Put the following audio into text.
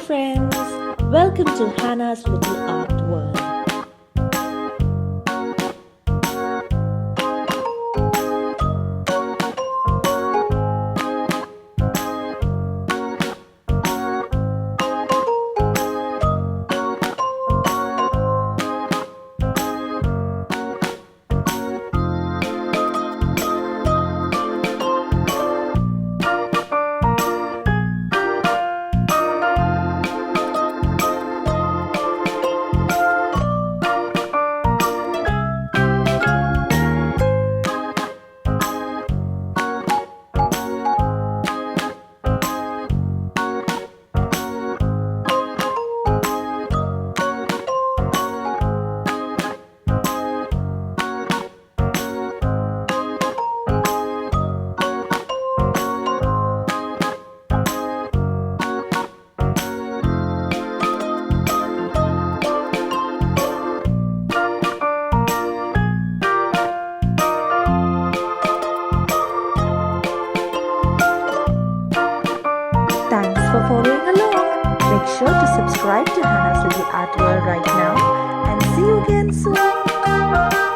friends, welcome to Hannah's Little Art World. Thanks for following along. Make sure to subscribe to Hannah's Little Art World right now and see you again soon.